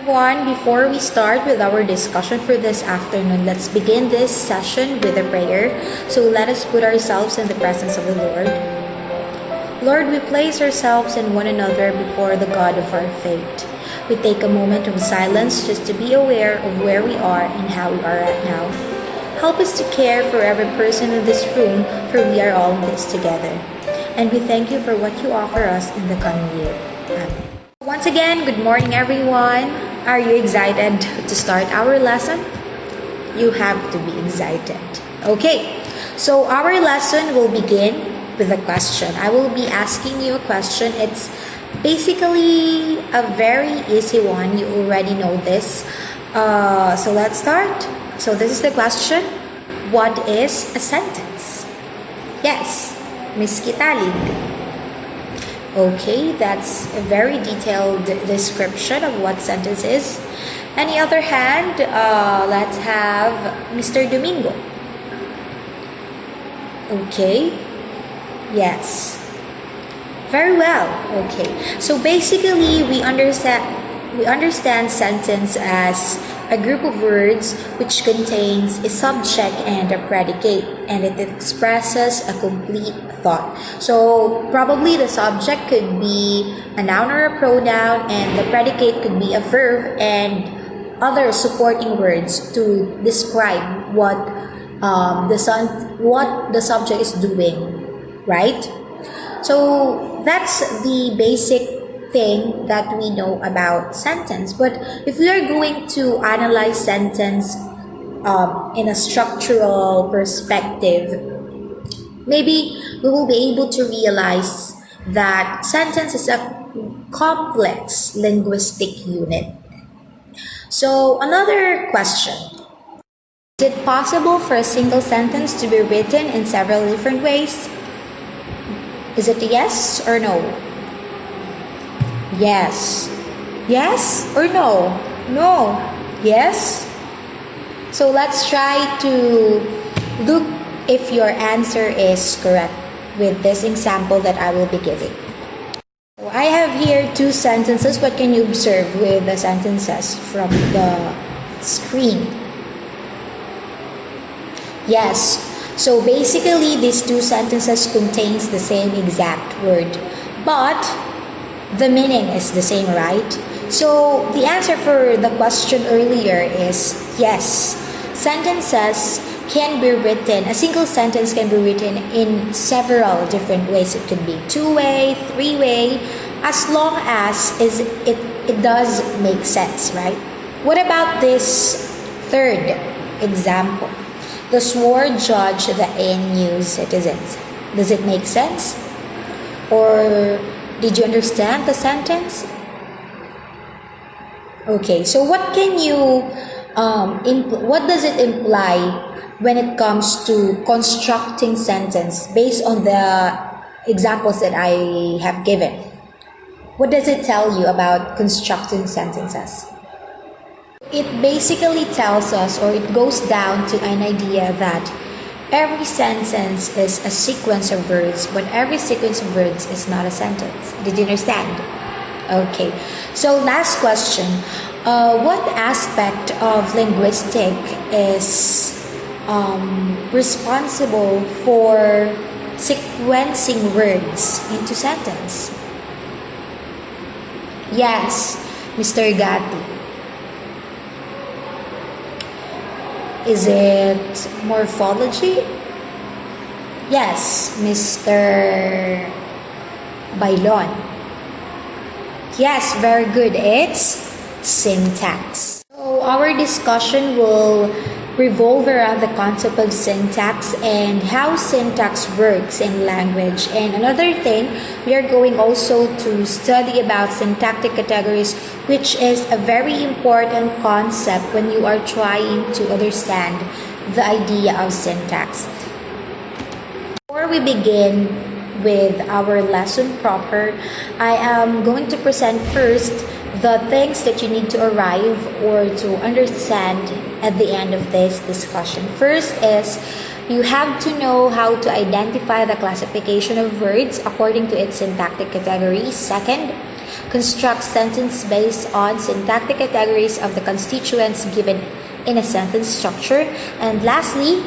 everyone. Before we start with our discussion for this afternoon, let's begin this session with a prayer. So let us put ourselves in the presence of the Lord. Lord, we place ourselves and one another before the God of our faith. We take a moment of silence just to be aware of where we are and how we are right now. Help us to care for every person in this room, for we are all in this together. And we thank you for what you offer us in the coming year. Amen. Once again, good morning everyone. Are you excited to start our lesson? You have to be excited. Okay, so our lesson will begin with a question. I will be asking you a question. It's basically a very easy one. You already know this. So let's start. So this is the question. What is a sentence? Yes, Miss Kitalig. Okay, that's a very detailed description of what sentence is. Any other hand? Let's have Mr. Domingo. Okay. Yes. Very well. Okay. So basically, we understand sentence as a group of words which contains a subject and a predicate, and it expresses a complete thought. So probably the subject could be a noun or a pronoun, and the predicate could be a verb and other supporting words to describe what the subject is doing, right? So that's the basic thing that we know about sentence. But if we are going to analyze sentence in a structural perspective, maybe we will be able to realize that sentence is a complex linguistic unit. So another question: is it possible for a single sentence to be written in several different ways? Is it a yes or no? Yes. Yes or no? No. Yes? So let's try to look if your answer is correct with this example that I will be giving. So I have here two sentences. What can you observe with the sentences from the screen? Yes. So basically, these two sentences contains the same exact word, but the meaning is the same, right? So the answer for the question earlier is yes. Sentences can be written, a single sentence can be written in several different ways. It could be two-way, three-way, as long as it does make sense, right? What about this third example? The sworn judge the new citizens. Does it make sense? Or did you understand the sentence? Okay, so what can you, what does it imply when it comes to constructing sentence based on the examples that I have given? What does it tell you about constructing sentences? It basically tells us, or it goes down to an idea that every sentence is a sequence of words, but every sequence of words is not a sentence. Did you understand? Okay. So last question. What aspect of linguistic is responsible for sequencing words into sentence? Yes, Mr. Gatti. Is it morphology? Yes, Mr. Bailon. Yes, very good. It's syntax. So our discussion will revolve around the concept of syntax and how syntax works in language. And another thing, we are going also to study about syntactic categories, which is a very important concept when you are trying to understand the idea of syntax. Before we begin with our lesson proper, I am going to present first the things that you need to arrive or to understand at the end of this discussion. First is you have to know how to identify the classification of words according to its syntactic categories. Second, construct sentence based on syntactic categories of the constituents given in a sentence structure. And lastly,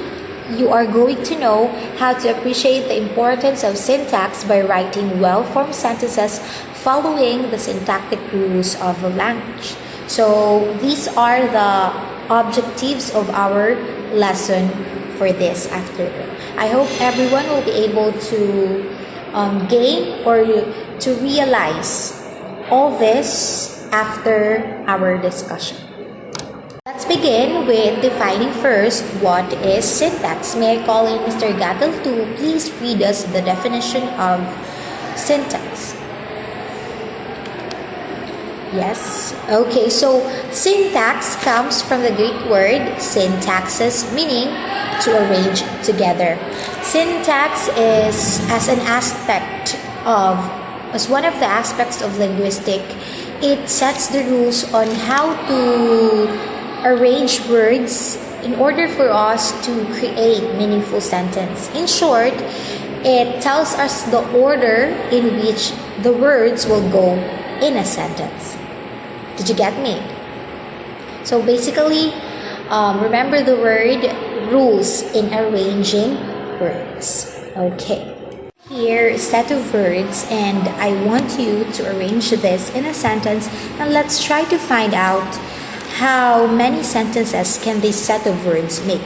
you are going to know how to appreciate the importance of syntax by writing well-formed sentences following the syntactic rules of the language. So these are the objectives of our lesson for this afternoon. I hope everyone will be able to gain or to realize all this after our discussion. Let's begin with defining first what is syntax. May I call in Mr. Gattel to please read us the definition of syntax? Yes. Okay, so syntax comes from the Greek word syntaxis, meaning to arrange together. Syntax is as one of the aspects of linguistic. It sets the rules on how to arrange words in order for us to create meaningful sentence. In short, it tells us the order in which the words will go in a sentence. Did you get me? So basically, remember the word rules in arranging words. Okay. Here is a set of words and I want you to arrange this in a sentence, and let's try to find out how many sentences can this set of words make.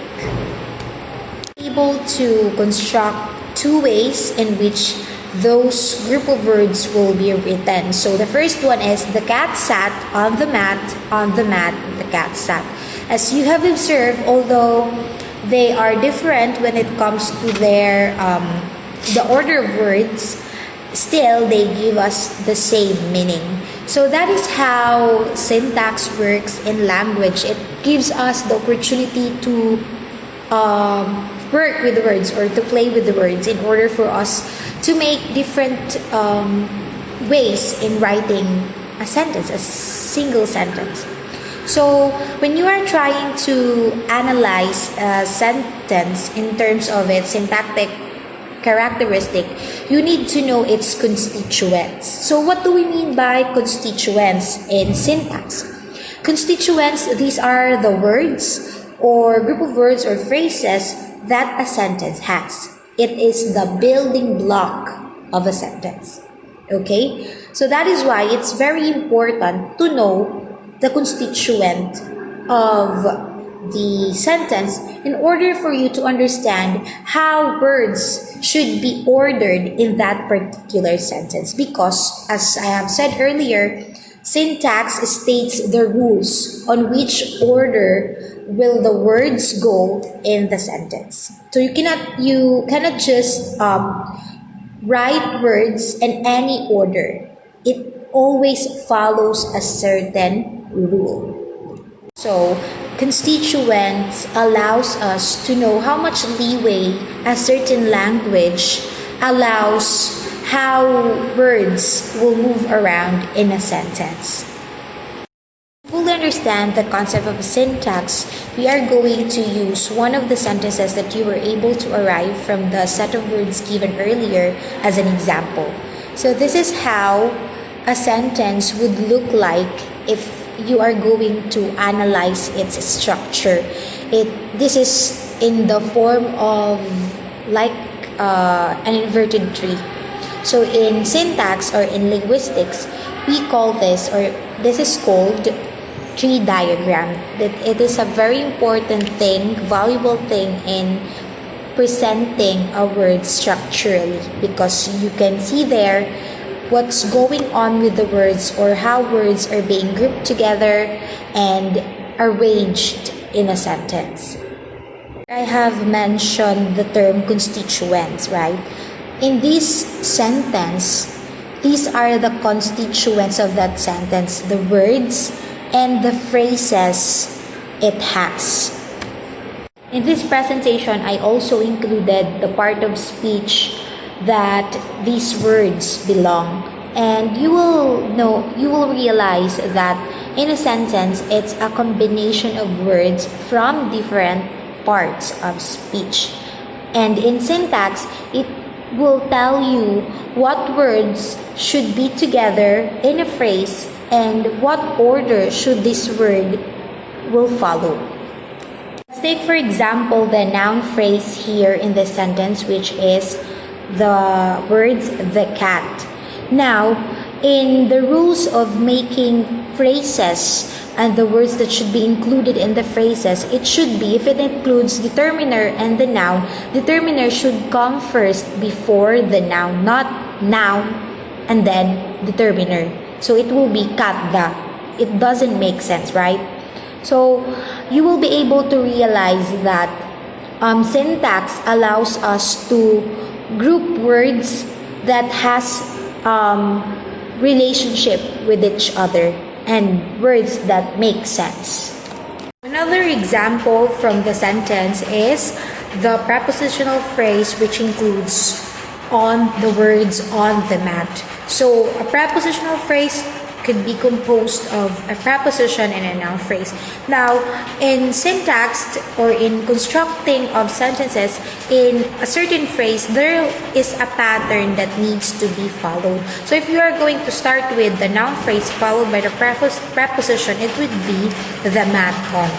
Able to construct two ways in which those group of words will be written. So the first one is the cat sat on the mat, the cat sat. As you have observed, although they are different when it comes to their the order of words, still they give us the same meaning. So that is how syntax works in language. It gives us the opportunity to work with the words or to play with the words in order for us to make different ways in writing a sentence, a single sentence. So when you are trying to analyze a sentence in terms of its syntactic characteristic, you need to know its constituents. So what do we mean by constituents in syntax? Constituents, these are the words or group of words or phrases that a sentence has. It is the building block of a sentence. Okay? So that is why it's very important to know the constituent of the sentence in order for you to understand how words should be ordered in that particular sentence. Because, as I have said earlier, syntax states the rules on which order will the words go in the sentence. So you cannot just write words in any order. It always follows a certain rule. So constituents allows us to know how much leeway a certain language allows how words will move around in a sentence. To fully understand the concept of syntax, we are going to use one of the sentences that you were able to arrive from the set of words given earlier as an example. So this is how a sentence would look like if you are going to analyze its structure. This is in the form of like an inverted tree. So in syntax or in linguistics, we call this, or this is called tree diagram. That it is a very important thing, valuable thing in presenting a word structurally, because you can see there what's going on with the words or how words are being grouped together and arranged in a sentence. I have mentioned the term constituents, right? In this sentence, these are the constituents of that sentence, the words and the phrases it has. In this presentation, I also included the part of speech that these words belong. And you will realize that in a sentence, it's a combination of words from different parts of speech. And in syntax, it will tell you what words should be together in a phrase and what order should this word will follow. Let's take for example the noun phrase here in this sentence, which is the words the cat. Now, in the rules of making phrases and the words that should be included in the phrases, it should be, if it includes determiner and the noun, determiner should come first before the noun, not noun and then determiner. So it will be katda. It doesn't make sense, right? So you will be able to realize that syntax allows us to group words that has relationship with each other and words that make sense. Another example from the sentence is the prepositional phrase, which includes on the words on the mat. So a prepositional phrase could be composed of a preposition and a noun phrase. Now, in syntax or in constructing of sentences, in a certain phrase, there is a pattern that needs to be followed. So if you are going to start with the noun phrase followed by the preposition, it would be the mat on.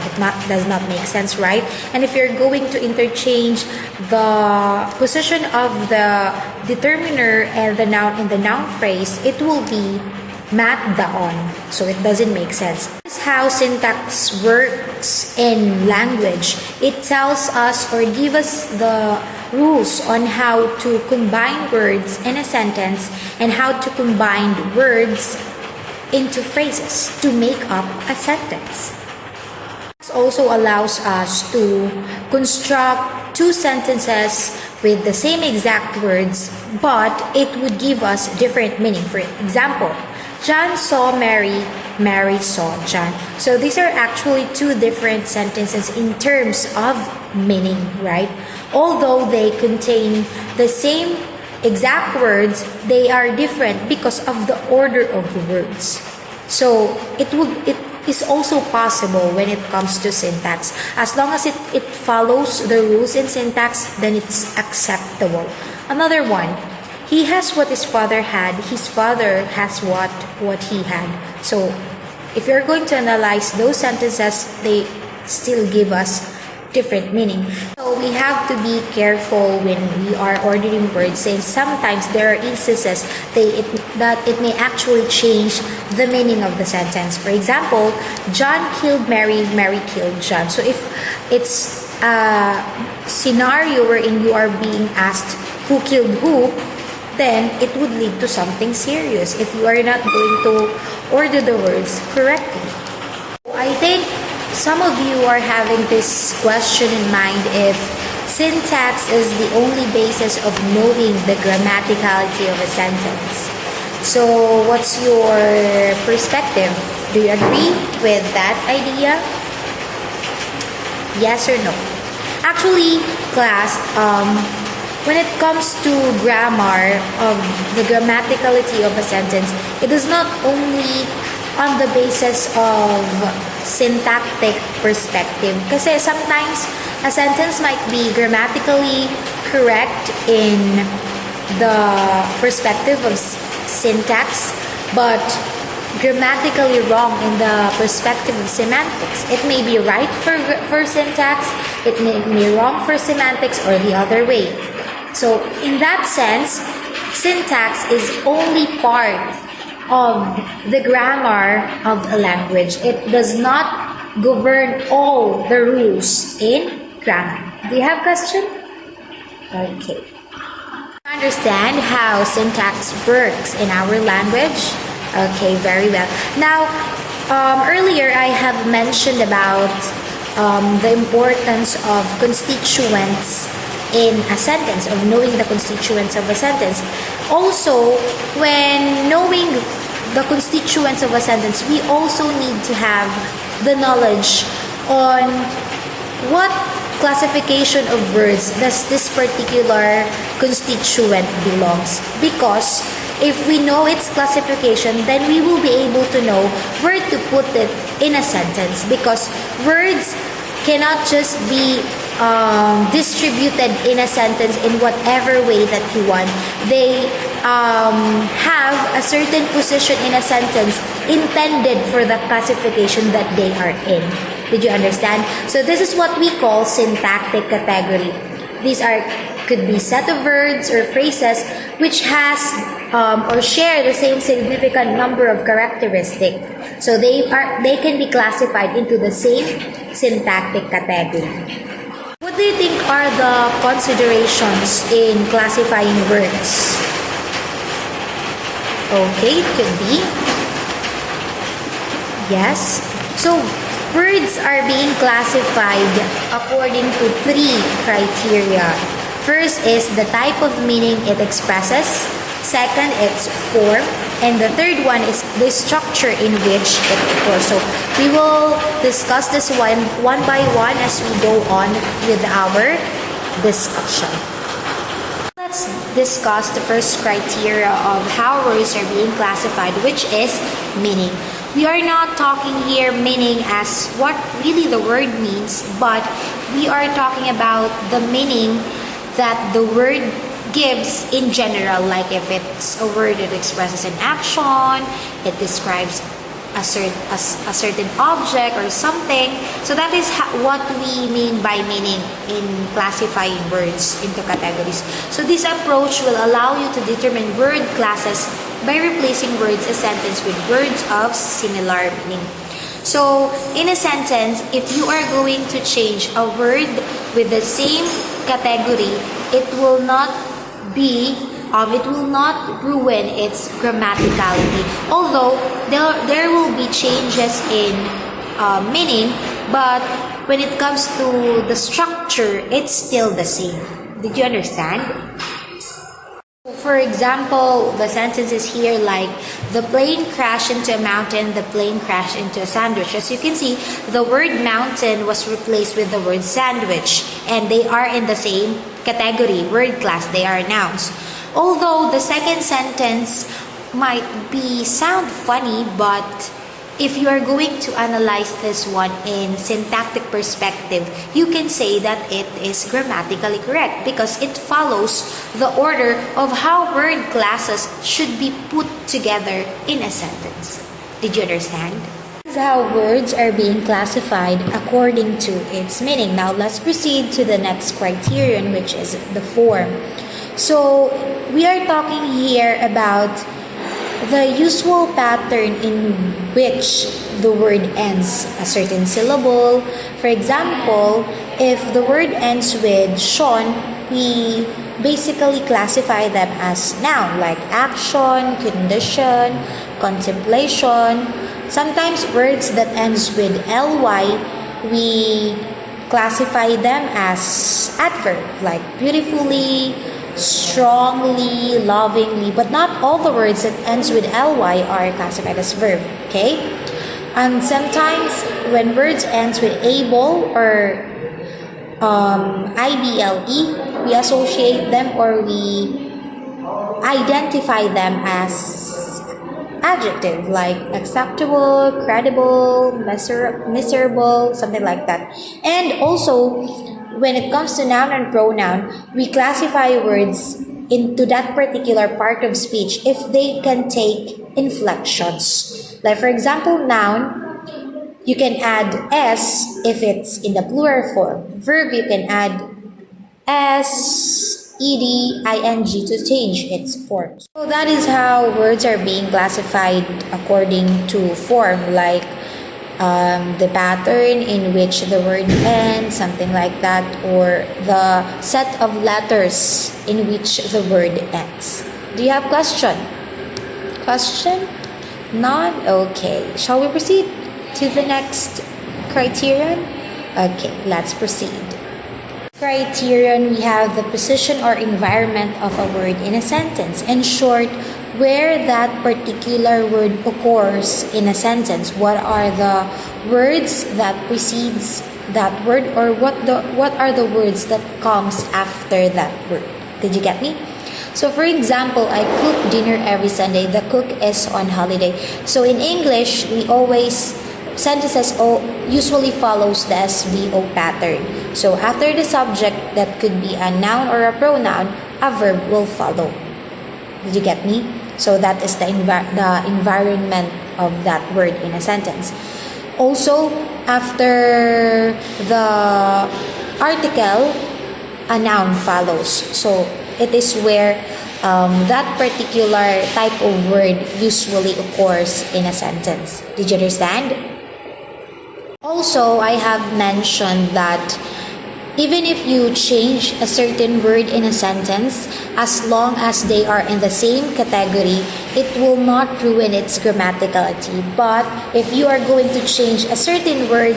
Does not make sense, right? And if you're going to interchange the position of the determiner and the noun in the noun phrase, it will be mat daon. So it doesn't make sense. This is how syntax works in language. It tells us or gives us the rules on how to combine words in a sentence and how to combine words into phrases to make up a sentence. This also allows us to construct two sentences with the same exact words, but it would give us different meaning. For example, John saw Mary, Mary saw John. So these are actually two different sentences in terms of meaning, right? Although they contain the same exact words, they are different because of the order of the words. So it is also possible when it comes to syntax. As long as it follows the rules in syntax, then it's acceptable. Another one. He has what his father had. His father has what he had. So, if you're going to analyze those sentences, they still give us different meaning. So, we have to be careful when we are ordering words, since sometimes there are instances that it may actually change the meaning of the sentence. For example, John killed Mary, Mary killed John. So, if it's a scenario wherein you are being asked who killed who, then it would lead to something serious if you are not going to order the words correctly. I think some of you are having this question in mind if syntax is the only basis of knowing the grammaticality of a sentence. So what's your perspective? Do you agree with that idea? Yes or no? Actually, class, when it comes to grammar of the grammaticality of a sentence, it is not only on the basis of syntactic perspective. Kasi sometimes a sentence might be grammatically correct in the perspective of syntax, but grammatically wrong in the perspective of semantics. It may be right for syntax, it may be wrong for semantics, or the other way. So, in that sense, syntax is only part of the grammar of a language. It does not govern all the rules in grammar. Do you have a question? Okay. Understand how syntax works in our language? Okay, very well. Now, earlier I have mentioned about the importance of constituents in a sentence, of knowing the constituents of a sentence. Also, when knowing the constituents of a sentence, we also need to have the knowledge on what classification of words does this particular constituent belongs. Because if we know its classification, then we will be able to know where to put it in a sentence, because words cannot just be distributed in a sentence in whatever way that you want. They have a certain position in a sentence intended for the classification that they are in. Did you understand? So this is what we call syntactic category. These could be set of words or phrases which has or share the same significant number of characteristics. So they can be classified into the same syntactic category. What do you think are the considerations in classifying words? Okay, it could be. Yes. So words are being classified according to 3 criteria. First is the type of meaning it expresses. Second, its form. And the third one is the structure in which it occurs. So we will discuss this one by one as we go on with our discussion. Let's discuss the first criteria of how words are being classified, which is meaning. We are not talking here meaning as what really the word means, but we are talking about the meaning that the word gives in general. Like if it's a word that expresses an action, it describes a certain object or something. So that is what we mean by meaning in classifying words into categories. So this approach will allow you to determine word classes by replacing words in a sentence with words of similar meaning. So in a sentence, if you are going to change a word with the same category, it will not ruin its grammaticality. Although there will be changes in meaning, but when it comes to the structure, it's still the same. Did you understand? For example, the sentences here like the plane crashed into a mountain, the plane crashed into a sandwich. As you can see, the word mountain was replaced with the word sandwich, and they are in the same category, word class, they are nouns. Although the second sentence might sound funny, but if you are going to analyze this one in syntactic perspective, you can say that it is grammatically correct because it follows the order of how word classes should be put together in a sentence. Did you understand? This is how words are being classified according to its meaning. Now let's proceed to the next criterion, which is the form. So we are talking here about the usual pattern in which the word ends a certain syllable. For example, if the word ends with "shon," we basically classify them as noun, like action, condition, contemplation. Sometimes words that ends with "ly," we classify them as adverb, like beautifully, strongly, lovingly, but not all the words that ends with ly are classified as verb. Okay, and sometimes when words ends with able or ible, we associate them or we identify them as adjective, like acceptable, credible, miserable, something like that. And also, when it comes to noun and pronoun, we classify words into that particular part of speech if they can take inflections. Like for example, noun, you can add s if it's in the plural form. Verb, you can add s, ed, ing to change its form. So that is how words are being classified according to form, like the pattern in which the word ends, something like that, or the set of letters in which the word ends. Do you have question? Question? None? Okay. Shall we proceed to the next criterion? Okay, let's proceed. Criterion, we have the position or environment of a word in a sentence. In short, where that particular word occurs in a sentence. What are the words that precedes that word, or what are the words that comes after that word? Did you get me? So for example, I cook dinner every Sunday. The cook is on holiday. So in English, we always sentences usually follows the SVO pattern. So after the subject, that could be a noun or a pronoun, a verb will follow. Did you get me? So that is the environment of that word in a sentence. Also, after the article, a noun follows. So it is where that particular type of word usually occurs in a sentence. Did you understand? Also, I have mentioned that even if you change a certain word in a sentence, as long as they are in the same category, it will not ruin its grammaticality. But if you are going to change a certain word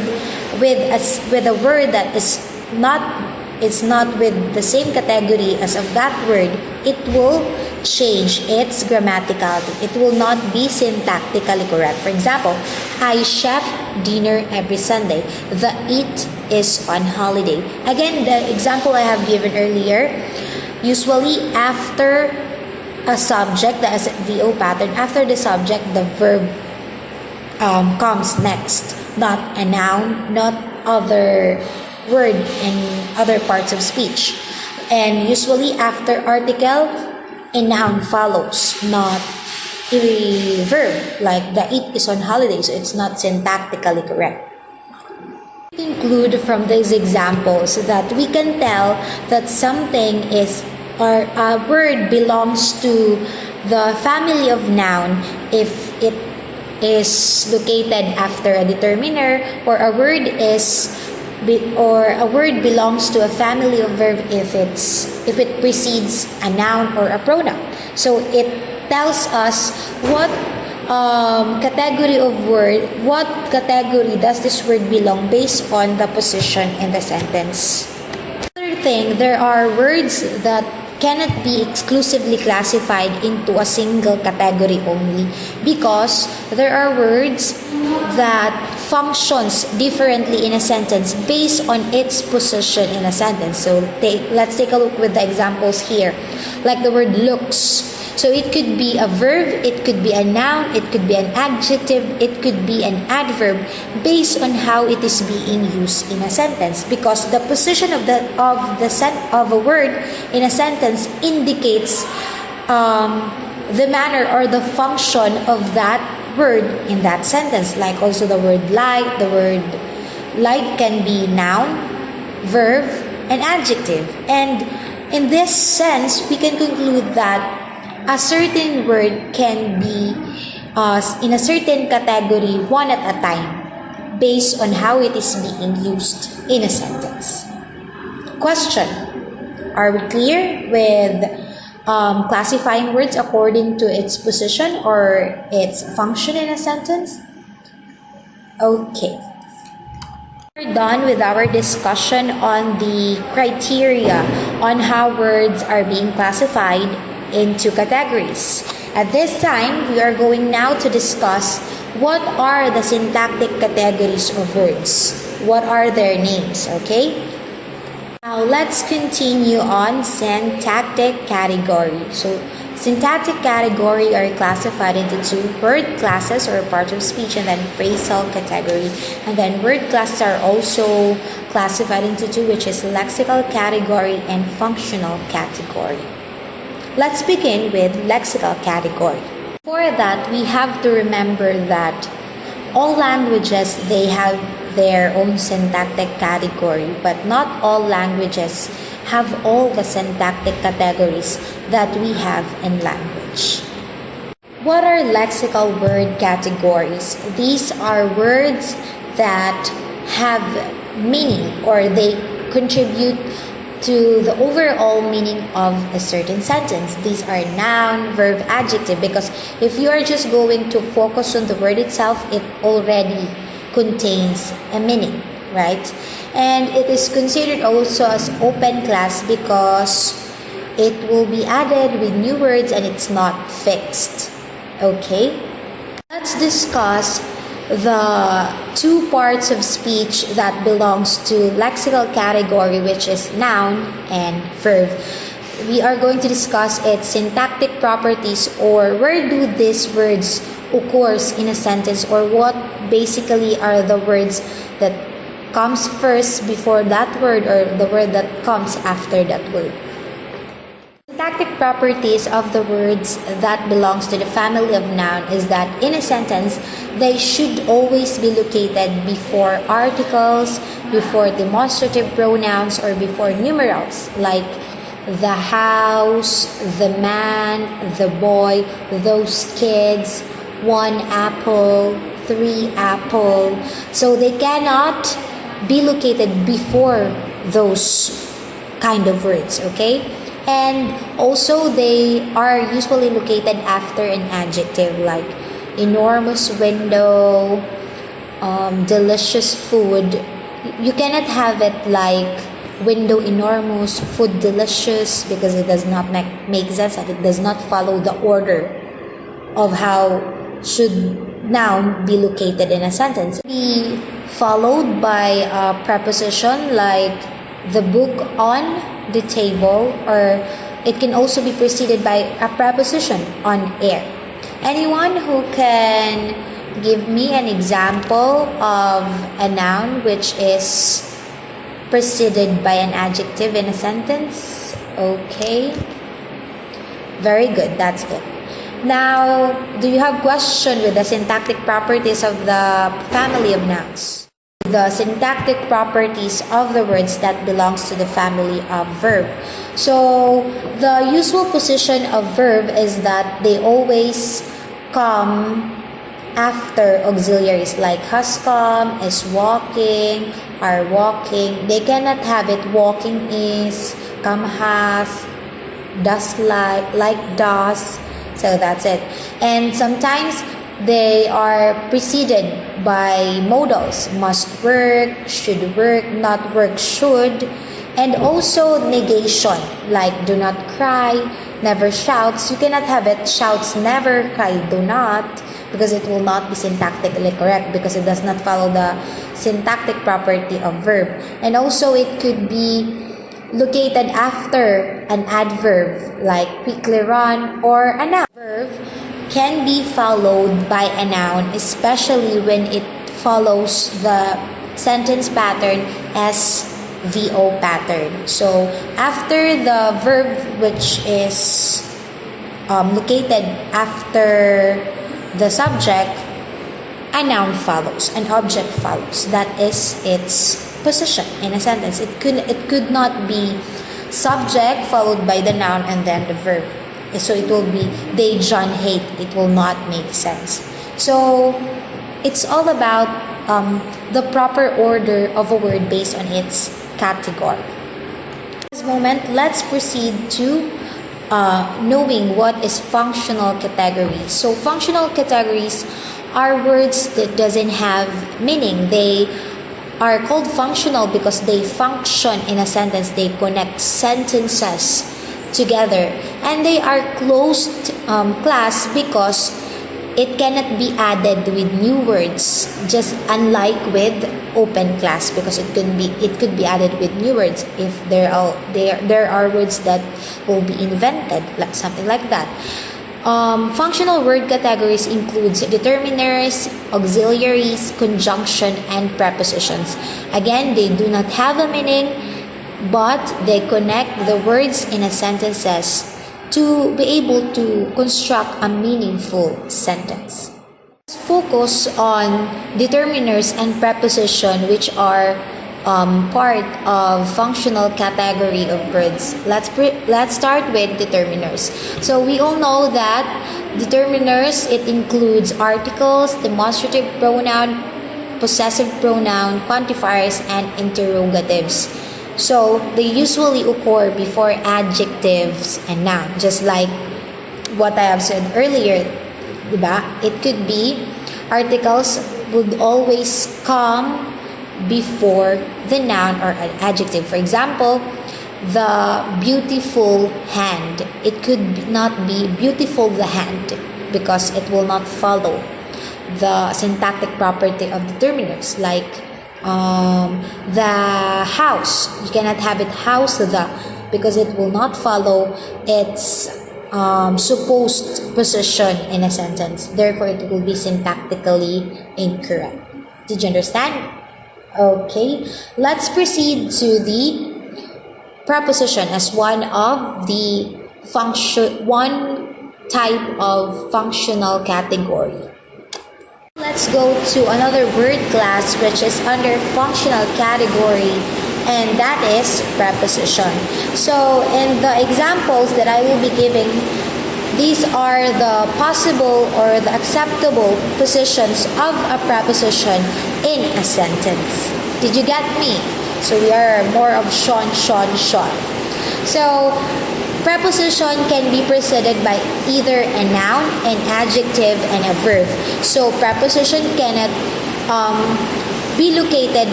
with a word that is not with the same category as of that word, it will change its grammaticality. It will not be syntactically correct. For example, I chef dinner every Sunday. The it is on holiday. Again, the example I have given earlier, usually after a subject, the SVO pattern, after the subject, the verb comes next, not a noun, not other word in other parts of speech. And usually after article, a noun follows, not a verb, like the it is on holiday, so it's not syntactically correct. Conclude from these examples that we can tell that something is, or a word belongs to the family of noun if it is located after a determiner, or a word belongs to a family of verb if it precedes a noun or a pronoun. So it tells us what category does this word belong based on the position in the sentence. Another thing, there are words that cannot be exclusively classified into a single category only, because there are words that functions differently in a sentence based on its position in a sentence. So let's take a look with the examples here, like the word looks. So it could be a verb, it could be a noun, it could be an adjective, it could be an adverb based on how it is being used in a sentence, because the position of a word in a sentence indicates the manner or the function of that word in that sentence. Like also the word like, the word like can be noun, verb, and adjective. And in this sense, we can conclude that a certain word can be in a certain category one at a time based on how it is being used in a sentence. Question: are we clear with classifying words according to its position or its function in a sentence? Okay. We're done with our discussion on the criteria on how words are being classified into categories. At this time, we are going now to discuss what are the syntactic categories of words. What are their names, okay? Now, let's continue on syntactic category. So, syntactic category are classified into two: word classes or part of speech, and then phrasal category. And then word classes are also classified into two, which is lexical category and functional category. Let's begin with lexical category. For that, we have to remember that all languages, they have their own syntactic category, but not all languages have all the syntactic categories that we have in language. What are lexical word categories? These are words that have meaning, or they contribute to the overall meaning of a certain sentence. These are noun, verb, adjective, because if you are just going to focus on the word itself, it already contains a meaning, right? And it is considered also as open class because it will be added with new words and it's not fixed. Okay? Let's discuss the two parts of speech that belongs to lexical category, which is noun and verb. We are going to discuss its syntactic properties, or where do these words occurs in a sentence, or what basically are the words that comes first before that word, or the word that comes after that word. syntactic properties of the words that belongs to the family of noun is that in a sentence, they should always be located before articles, before demonstrative pronouns, or before numerals like the house, the man, the boy, those kids, 1 apple, 3 apple. So they cannot be located before those kind of words, okay? And also they are usually located after an adjective like enormous window, delicious food. You cannot have it like window enormous, food delicious, because it does not make sense and it does not follow the order of how should noun be located in a sentence. Be followed by a preposition like the book on the table, or it can also be preceded by a preposition on air. Anyone who can give me an example of a noun which is preceded by an adjective in a sentence? Okay, very good, that's it. Now, do you have question with the syntactic properties of the family of nouns? The syntactic properties of the words that belongs to the family of verb. So, the usual position of verb is that they always come after auxiliaries like has come, is walking, are walking. They cannot have it walking is, come has, does like does. So that's it. And sometimes they are preceded by modals, must work, should work, not work, should, and also negation like do not cry, never shouts. You cannot have it shouts never, cry do not, because it will not be syntactically correct because it does not follow the syntactic property of verb. And also it could be located after an adverb like quickly run or a noun. Verb can be followed by a noun, especially when it follows the sentence pattern SVO pattern. So after the verb which is located after the subject, a noun follows, an object follows. That is its position in a sentence. It could not be subject followed by the noun and then the verb. So it will be they John hate. It will not make sense. So it's all about the proper order of a word based on its category. At this moment, let's proceed to knowing what is functional categories. So functional categories are words that doesn't have meaning. They are called functional because they function in a sentence. They connect sentences together, and they are closed class because it cannot be added with new words, just unlike with open class, because it could be added with new words if there are words that will be invented, like something like that. Functional word categories includes determiners, auxiliaries, conjunction, and prepositions. Again, they do not have a meaning, but they connect the words in a sentences to be able to construct a meaningful sentence. Let's focus on determiners and preposition, which are part of functional category of words. Let's start with determiners. So we all know that determiners, it includes articles, demonstrative pronoun, possessive pronoun, quantifiers, and interrogatives. So they usually occur before adjectives and noun, just like what I have said earlier, diba? It could be articles would always come before the noun or an adjective. For example, the beautiful hand. It could not be beautiful the hand because it will not follow the syntactic property of determiners. Like the house, you cannot have it house the, because it will not follow its supposed position in a sentence. Therefore, it will be syntactically incorrect. Did you understand? Okay, let's proceed to the preposition as one of the one type of functional category. Let's go to another word class which is under functional category, and that is preposition. So in the examples that I will be giving, these are the possible or the acceptable positions of a preposition in a sentence. Did you get me? So we are more of Sean. So preposition can be preceded by either a noun, an adjective, and a verb. So preposition cannot be located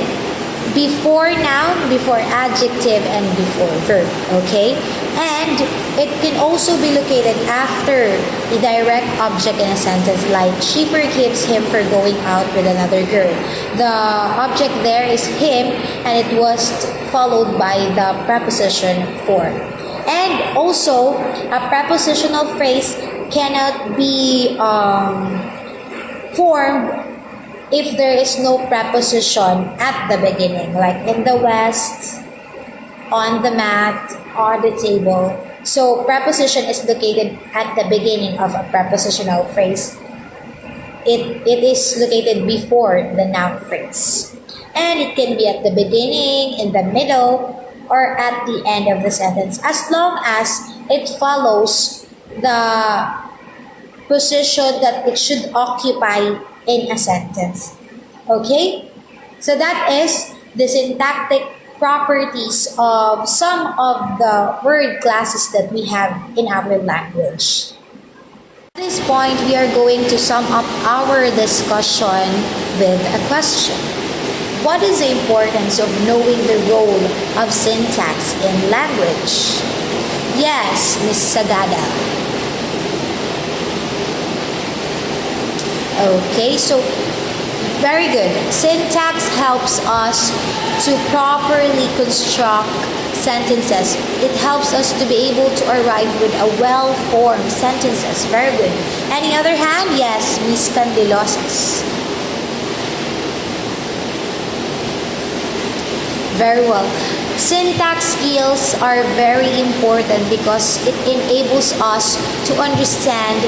before noun, before adjective, and before verb. Okay? And it can also be located after the direct object in a sentence, like she forgives him for going out with another girl. The object there is him, and it was followed by the preposition for. And also, a prepositional phrase cannot be formed if there is no preposition at the beginning, like in the west, on the mat, on the table. So preposition is located at the beginning of a prepositional phrase. It is located before the noun phrase. And it can be at the beginning, in the middle, or at the end of the sentence, as long as it follows the position that it should occupy in a sentence. Okay? So that is the syntactic properties of some of the word classes that we have in our language. At this point, we are going to sum up our discussion with a question. What is the importance of knowing the role of syntax in language? Yes, Ms. Sagada. Okay, so very good. Syntax helps us to properly construct sentences. It helps us to be able to arrive with a well-formed sentences. Very good. Any other hand? Yes, Ms. Candilosas. Very well. Syntax skills are very important because it enables us to understand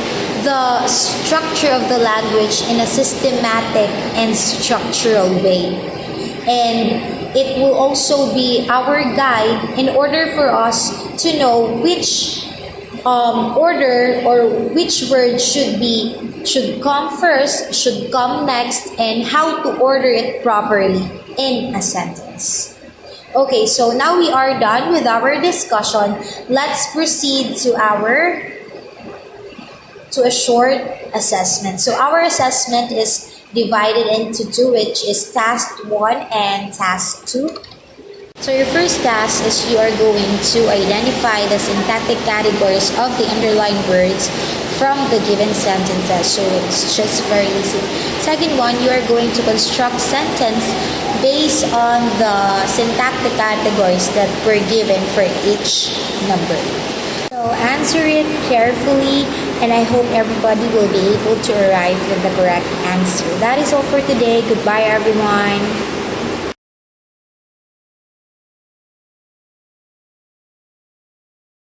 the structure of the language in a systematic and structural way. And it will also be our guide in order for us to know which order or which word should come first, should come next, and how to order it properly in a sentence. Okay, so now we are done with our discussion. Let's proceed to a short assessment. So our assessment is divided into two, which is task 1 and task 2. So your first task is you are going to identify the syntactic categories of the underlined words from the given sentences. So it's just very easy. Second one, you are going to construct sentence based on the syntactic categories that were given for each number. So answer it carefully, and I hope everybody will be able to arrive with the correct answer. That is all for today. Goodbye, everyone.